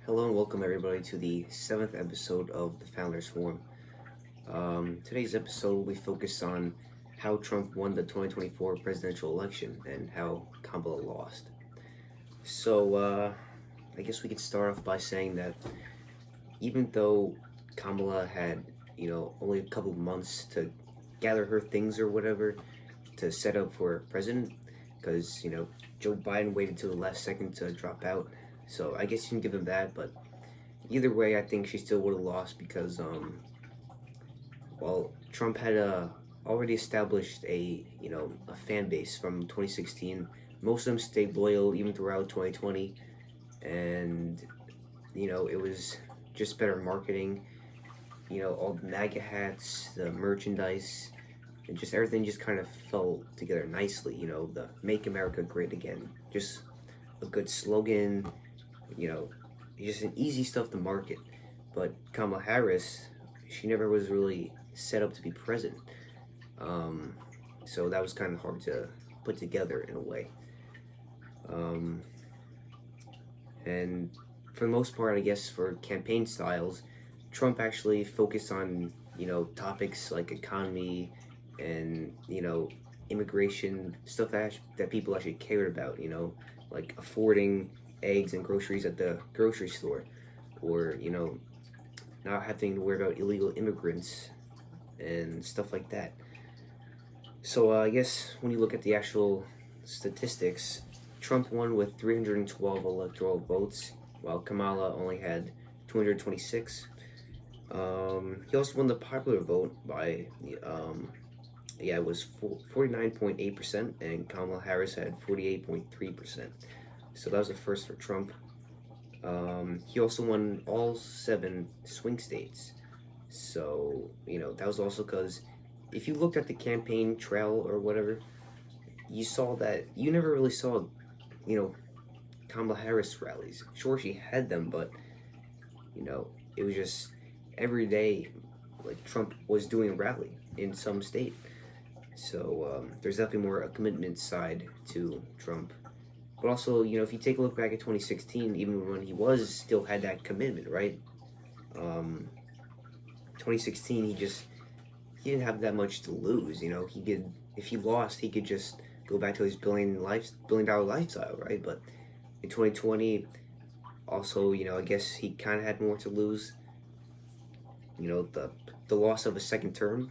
Hello and welcome everybody to the 7th episode of the Founders Forum. Today's episode we focus on how Trump won the 2024 presidential election and how Kamala lost. So I guess we could start off by saying that even though Kamala had, only a couple months to gather her things or whatever to set up for president, because, Joe Biden waited till the last second to drop out. So I guess you can give him that, but either way, I think she still would have lost because, Trump had already established a fan base from 2016. Most of them stayed loyal even throughout 2020, and it was just better marketing. All the MAGA hats, the merchandise, and just everything just kind of fell together nicely. The "Make America Great Again," just a good slogan. Just an easy stuff to market. But Kamala Harris, she never was really set up to be president. So that was kind of hard to put together in a way. And for the most part, I guess for campaign styles, Trump actually focused on, topics like economy and, immigration, stuff that people actually cared about, like affording eggs and groceries at the grocery store, or not having to worry about illegal immigrants and stuff like that. So I guess when you look at the actual statistics, Trump won with 312 electoral votes, while Kamala only had 226. He also won the popular vote by it was 49.8%, and Kamala Harris had 48.3%. So that was the first for Trump. He also won all 7 swing states. So, that was also because if you looked at the campaign trail or whatever, you saw that you never really saw, Kamala Harris rallies. Sure, she had them, but, it was just every day, like Trump was doing a rally in some state. So there's definitely more a commitment side to Trump. But also, if you take a look back at 2016, even when he still had that commitment, right? 2016, he didn't have that much to lose. If he lost, he could just go back to his $1 billion lifestyle, right? But in 2020, also, I guess he kind of had more to lose. The loss of a second term.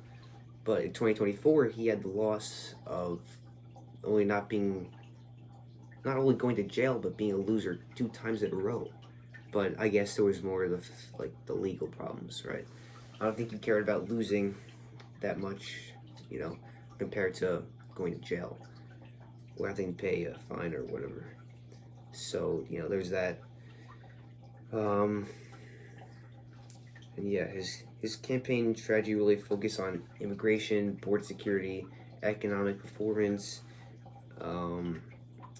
But in 2024, he had the loss of only not only going to jail, but being a loser 2 times in a row. But I guess there was more of the legal problems, right? I don't think he cared about losing that much, compared to going to jail or having to pay a fine or whatever. So, there's that. And yeah, his campaign strategy really focused on immigration, border security, economic performance.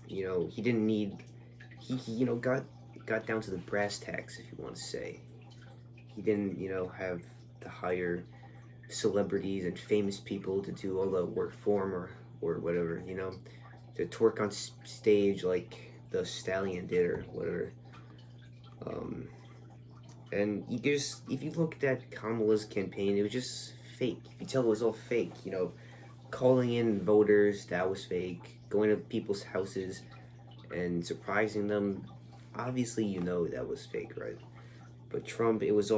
He didn't need. He got down to the brass tacks, if you want to say. He didn't have to hire celebrities and famous people to do all the work for him or whatever. To twerk on stage like the Stallion did or whatever. And if you looked at Kamala's campaign, it was just fake. You could tell it was all fake. Calling in voters, that was fake. Going to people's houses and surprising them, obviously that was fake, right? But Trump, it was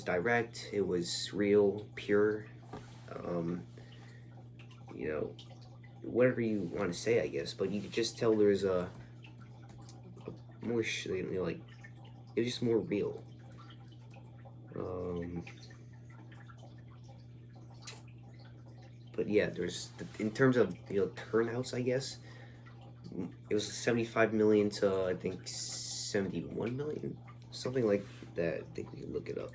direct, it was real, pure. Whatever you want to say, I guess. But you could just tell there's a more, like, it was just more real. But yeah, in terms of turnouts, I guess it was 75 million to I think 71 million, something like that. I think we can look it up.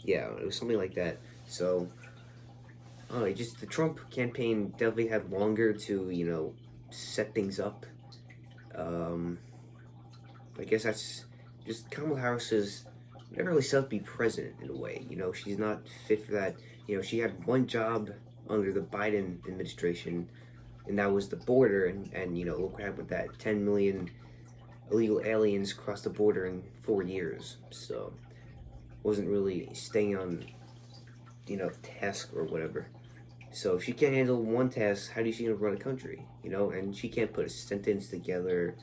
Yeah, it was something like that. So, the Trump campaign definitely had longer to set things up. I guess that's just Kamala Harris is never really set up to be president in a way. She's not fit for that. She had one job under the Biden administration, and that was the border. And you know, look what happened with that. 10 million illegal aliens crossed the border in 4 years. So wasn't really staying on, you know, task or whatever. So if she can't handle one task, how is she gonna run a country? You know, and she can't put a sentence together.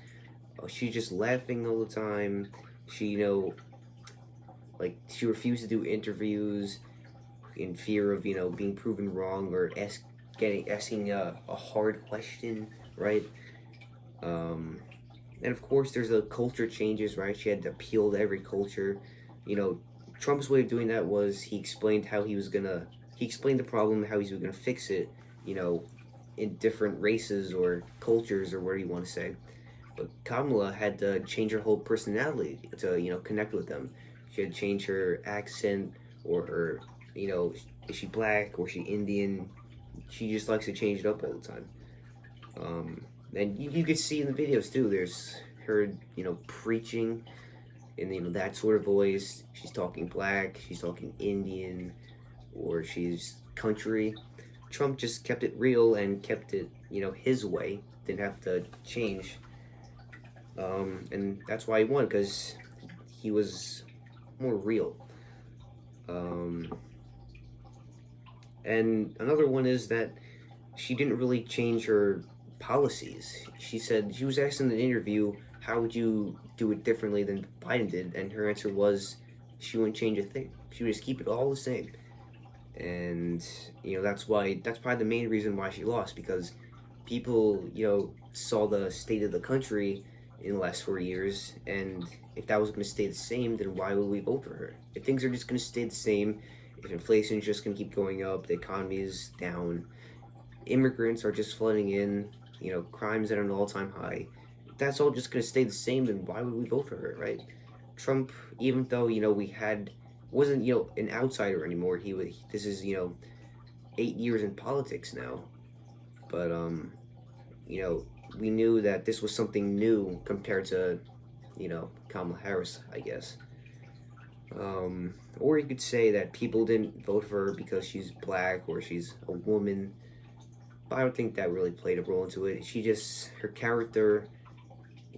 She's just laughing all the time. She, you know, like she refused to do interviews in fear of, you know, being proven wrong or asking a hard question, right? And of course, there's the culture changes, right? She had to appeal to every culture. You know, Trump's way of doing that was he explained he explained the problem, how he was gonna fix it, you know, in different races or cultures or whatever you want to say. But Kamala had to change her whole personality to, you know, connect with them. She had to change her accent or her, you know, is she black or is she Indian? She just likes to change it up all the time. And you could see in the videos too. There's her, you know, preaching in, you know, that sort of voice. She's talking black. She's talking Indian, or she's country. Trump just kept it real and kept it, you know, his way. Didn't have to change. And that's why he won, because he was more real. And another one is that she didn't really change her policies. She said, she was asked in an interview, how would you do it differently than Biden did? And her answer was, she wouldn't change a thing. She would just keep it all the same. And, you know, that's probably the main reason why she lost, because people, you know, saw the state of the country in the last 4 years, and if that was going to stay the same, then why would we vote for her? If things are just going to stay the same, if inflation is just going to keep going up, the economy is down, immigrants are just flooding in, you know, crime's at an all-time high, if that's all just going to stay the same, then why would we vote for her, right? Trump, even though, you know, wasn't, you know, an outsider anymore, this is, you know, 8 years in politics now, but, you know, we knew that this was something new compared to, you know, Kamala Harris, I guess. Or you could say that people didn't vote for her because she's black or she's a woman. But I don't think that really played a role into it. Her character,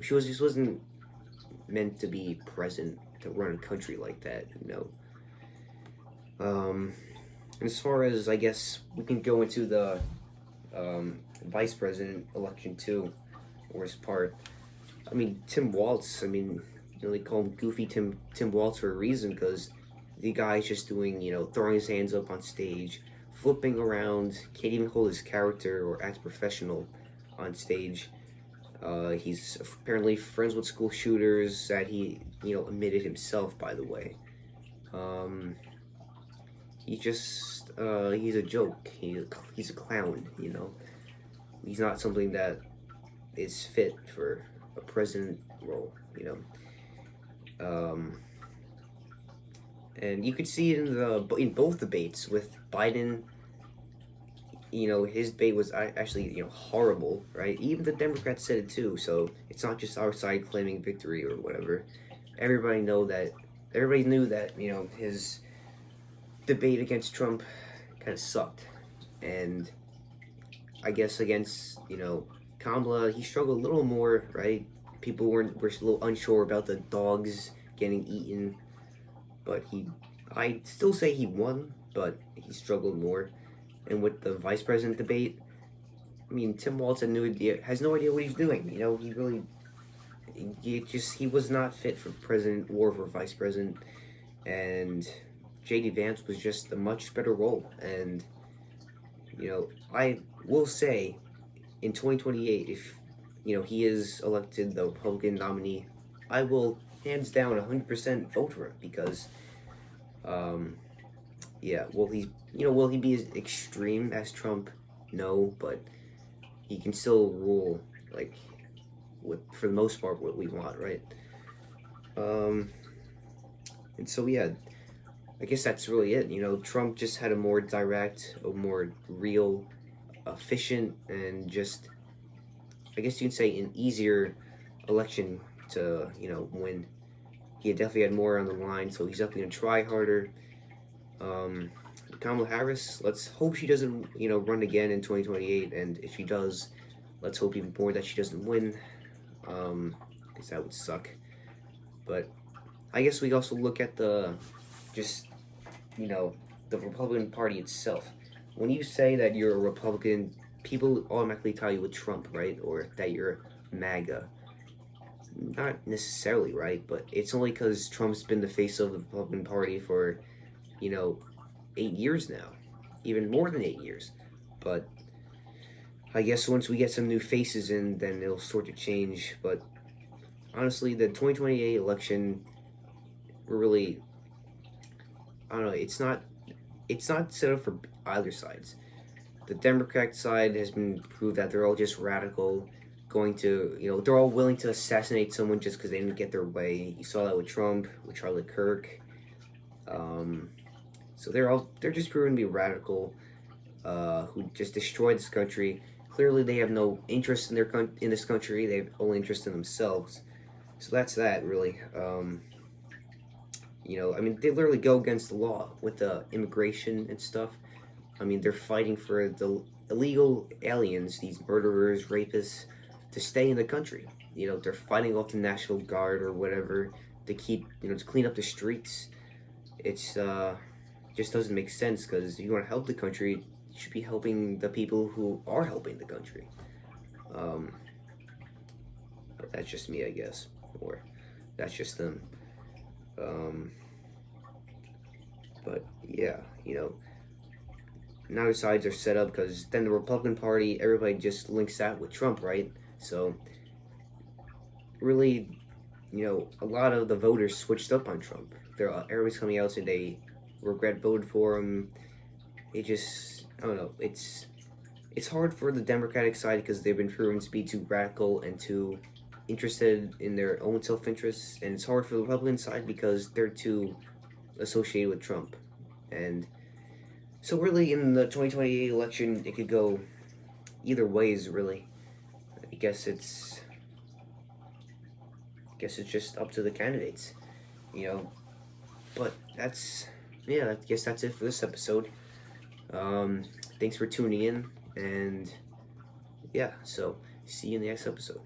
she just wasn't meant to be present to run a country like that, you know. And as far as, I guess, we can go into the vice president election too, worst part. I mean, Tim Walz, I mean, you know, they call him Goofy Tim Walz for a reason, because the guy's just doing, you know, throwing his hands up on stage, flipping around, can't even hold his character or act professional on stage. He's apparently friends with school shooters that he, you know, admitted himself, by the way. He's a joke. He's a clown, you know. He's not something that is fit for a president role, you know. And you could see it in both debates with Biden. You know, his debate was actually, you know, horrible, right? Even the Democrats said it too. So it's not just our side claiming victory or whatever. Everybody knew that, you know, his debate against Trump kind of sucked. And I guess against, you know, Kamala, he struggled a little more, right? People were a little unsure about the dogs getting eaten, but I'd still say he won, but he struggled more. And with the vice president debate, I mean, Tim Walz has no idea what he's doing. You know, he was not fit for president or for vice president, and J.D. Vance was just a much better role. And, you know, I will say, in 2028, if, you know, he is elected the Republican nominee, I will hands down 100% vote for him, because, yeah, will he be as extreme as Trump? No, but he can still rule, like, for the most part, what we want, right? And so, yeah, I guess that's really it. You know, Trump just had a more direct, a more real, efficient, and just, I guess you can say, an easier election to, you know, win. He definitely had more on the line, so he's definitely going to try harder. Kamala Harris, let's hope she doesn't, run again in 2028. And if she does, let's hope even more that she doesn't win, because that would suck. But I guess we also look at just, the Republican Party itself. When you say that you're a Republican, people automatically tie you with Trump, right? Or that you're MAGA. Not necessarily, right? But it's only because Trump's been the face of the Republican Party for, 8 years now. Even more than 8 years. But I guess once we get some new faces in, then it'll sort of change. But honestly, the 2028 election, really, I don't know, it's not set up for either sides. The Democrat side has been proved that they're all just radical, going to, they're all willing to assassinate someone just because they didn't get their way. You saw that with Trump, with Charlie Kirk. So they're just proven to be radical, who just destroyed this country. Clearly, they have no interest in in this country. They have only interest in themselves. So that's that, really. They literally go against the law with the immigration and stuff. They're fighting for the illegal aliens, these murderers, rapists, to stay in the country. They're fighting off the National Guard or whatever to keep, to clean up the streets. It's, just doesn't make sense, because if you want to help the country, you should be helping the people who are helping the country. But that's just me, I guess. Or that's just them. But yeah, now the sides are set up because then the Republican Party, everybody just links that with Trump, right? So really, a lot of the voters switched up on Trump. Everybody's coming out saying they regret voting for him. It just, I don't know, it's hard for the Democratic side because they've been proven to be too radical and too interested in their own self-interest, and it's hard for the Republican side because they're too associated with Trump. And so really in the 2028 election, it could go either ways, really. I guess it's just up to the candidates, but I guess that's it for this episode. Thanks for tuning in, and yeah, so see you in the next episode.